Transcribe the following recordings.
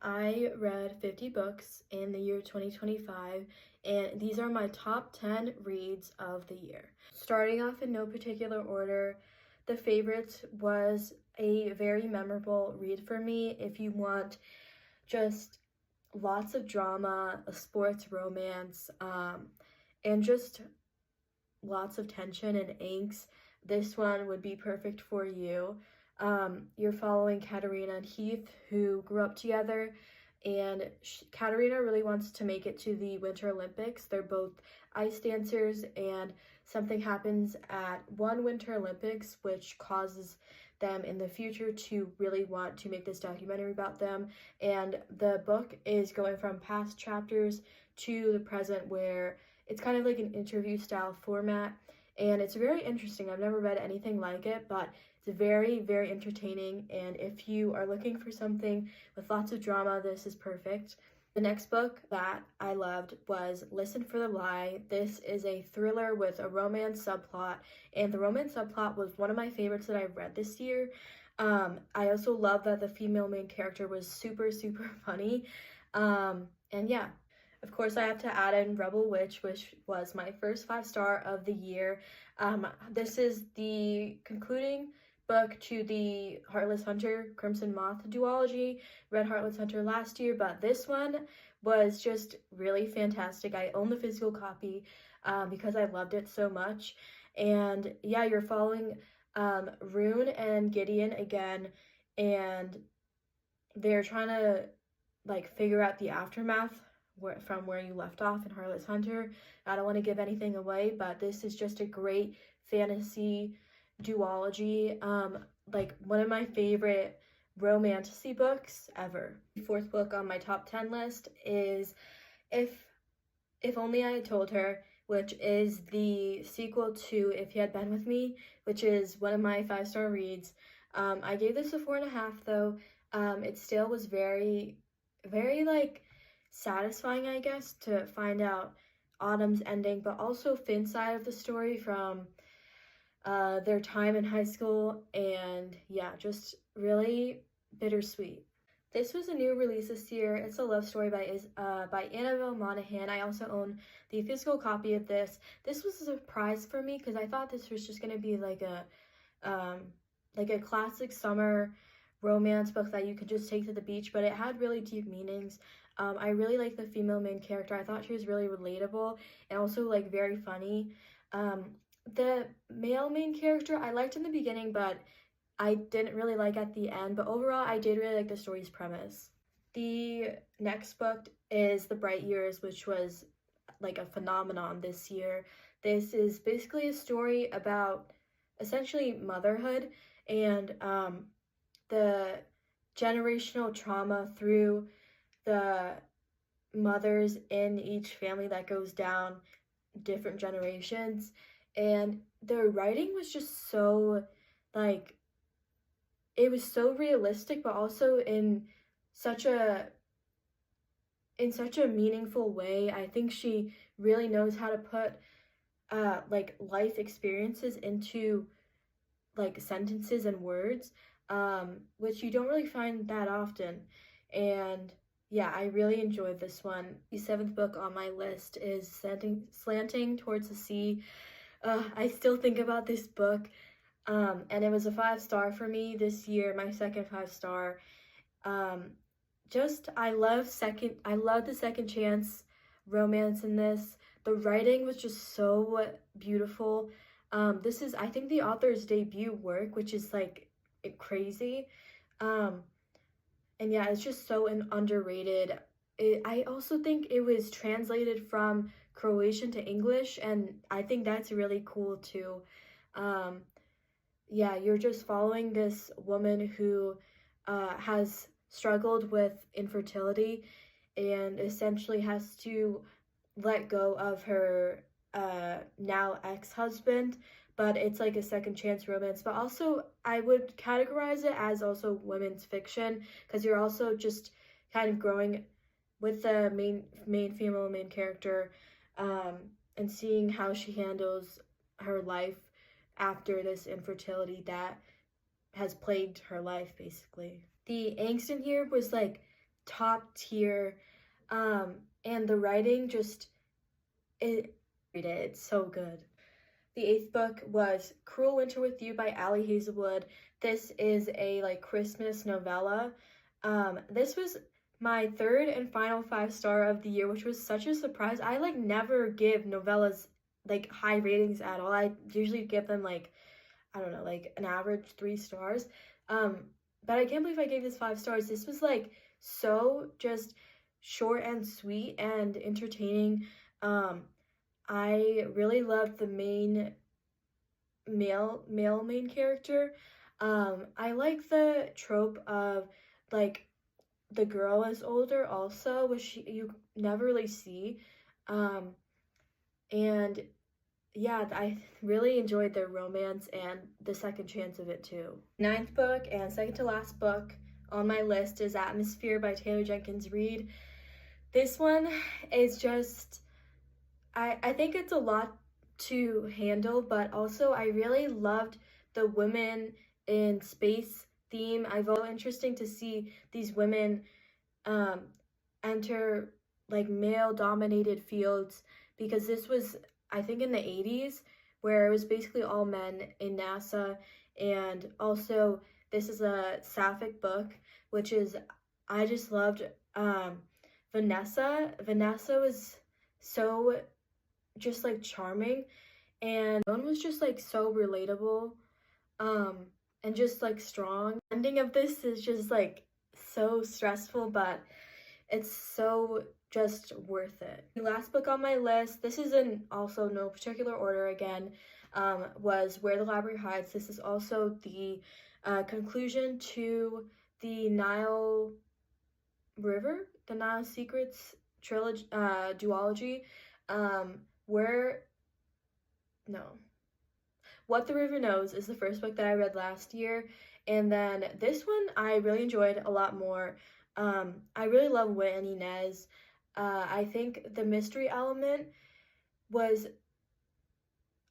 I read 50 books in the year 2025, and these are my top 10 reads of the year. Starting off in no particular order, The Favorites was a very memorable read for me. If you want just lots of drama, a sports romance, and just lots of tension and angst, this one would be perfect for you. You're following Katarina and Heath, who grew up together, and Katarina really wants to make it to the Winter Olympics. They're both ice dancers, and something happens at one Winter Olympics which causes them in the future to really want to make this documentary about them. And the book is going from past chapters to the present, where it's kind of like an interview style format, and it's very interesting. I've never read anything like it, but it's very, very entertaining, and if you are looking for something with lots of drama, this is perfect. The next book that I loved was Listen for the Lie. This is a thriller with a romance subplot, and the romance subplot was one of my favorites that I've read this year. I also love that the female main character was super, super funny. And yeah, of course, I have to add in Rebel Witch, which was my first 5-star of the year. This is the concluding book to the Heartless Hunter Crimson Moth duology. Read Heartless Hunter last year, but this one was just really fantastic. I own the physical copy because I loved it so much. And yeah, you're following Rune and Gideon again, and they're trying to like figure out the aftermath from where you left off in Heartless Hunter. I don't want to give anything away, but this is just a great fantasy duology, like one of my favorite romantasy books ever. The fourth book on my top 10 list is If Only I Had Told Her, which is the sequel to If You Had Been With Me, which is one of my 5-star reads. I gave this a 4.5 though. It still was very, very like satisfying, I guess, to find out Autumn's ending, but also Finn's side of the story from their time in high school, and yeah, just really bittersweet. This was a new release this year. It's a love story by Annabelle Monaghan. I also own the physical copy of this. This was a surprise for me because I thought this was just gonna be like a classic summer romance book that you could just take to the beach, but it had really deep meanings. I really like the female main character. I thought she was really relatable and also like very funny. The male main character I liked in the beginning, but I didn't really like at the end, but overall I did really like the story's premise. The next book is The Bright Years, which was like a phenomenon this year. This is basically a story about essentially motherhood and the generational trauma through the mothers in each family that goes down different generations. And the writing was just so like, it was so realistic, but also in such a meaningful way. I think she really knows how to put like life experiences into like sentences and words, which you don't really find that often. And yeah, I really enjoyed this one. The 7th book on my list is Slanting Towards the Sea. I still think about this book, and it was a 5-star for me this year, my second 5-star. I love the second chance romance in this. The writing was just so beautiful. This is, I think, the author's debut work, which is like crazy. And yeah, it's just so underrated. I also think it was translated from Croatian to English, and I think that's really cool too. Yeah, you're just following this woman who has struggled with infertility and essentially has to let go of her now ex-husband, but it's like a second chance romance. But also I would categorize it as also women's fiction, because you're also just kind of growing with the main female main character, and seeing how she handles her life after this infertility that has plagued her life, basically. The angst in here was like top tier, and the writing just, it's so good. The 8th book was Cruel Winter with You by Ali Hazelwood. This is a like Christmas novella. This was my 3rd and final 5-star of the year, which was such a surprise. I like never give novellas like high ratings at all. I usually give them like, I don't know, like an average 3 stars. But I can't believe I gave this 5 stars. This was like so just short and sweet and entertaining. I really loved the male main character. I like the trope of like the girl is older also, which you never really see. And yeah, I really enjoyed their romance and the second chance of it too. 9th book and second to last book on my list is Atmosphere by Taylor Jenkins Reid. This one is just, I think it's a lot to handle, but also I really loved the women in space theme. I felt interesting to see these women enter like male dominated fields, because this was, I think, in the 80s, where it was basically all men in NASA. And also this is a sapphic book, which is, I just loved Vanessa was so just like charming, and one was just like so relatable, and just like strong. The ending of this is just like so stressful, but it's so just worth it. The last book on my list, this is in also no particular order again, was Where the Library Hides. This is also the conclusion to the Nile River, the Nile Secrets trilogy, duology. What the River Knows is the first book that I read last year, and then this one I really enjoyed a lot more. I really love Wit and Inez. I think the mystery element was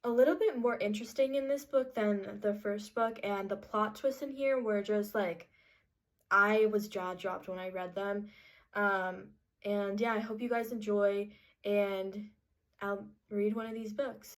a little bit more interesting in this book than the first book, and the plot twists in here were just like, I was jaw dropped when I read them. And yeah, I hope you guys enjoy, and I'll read one of these books.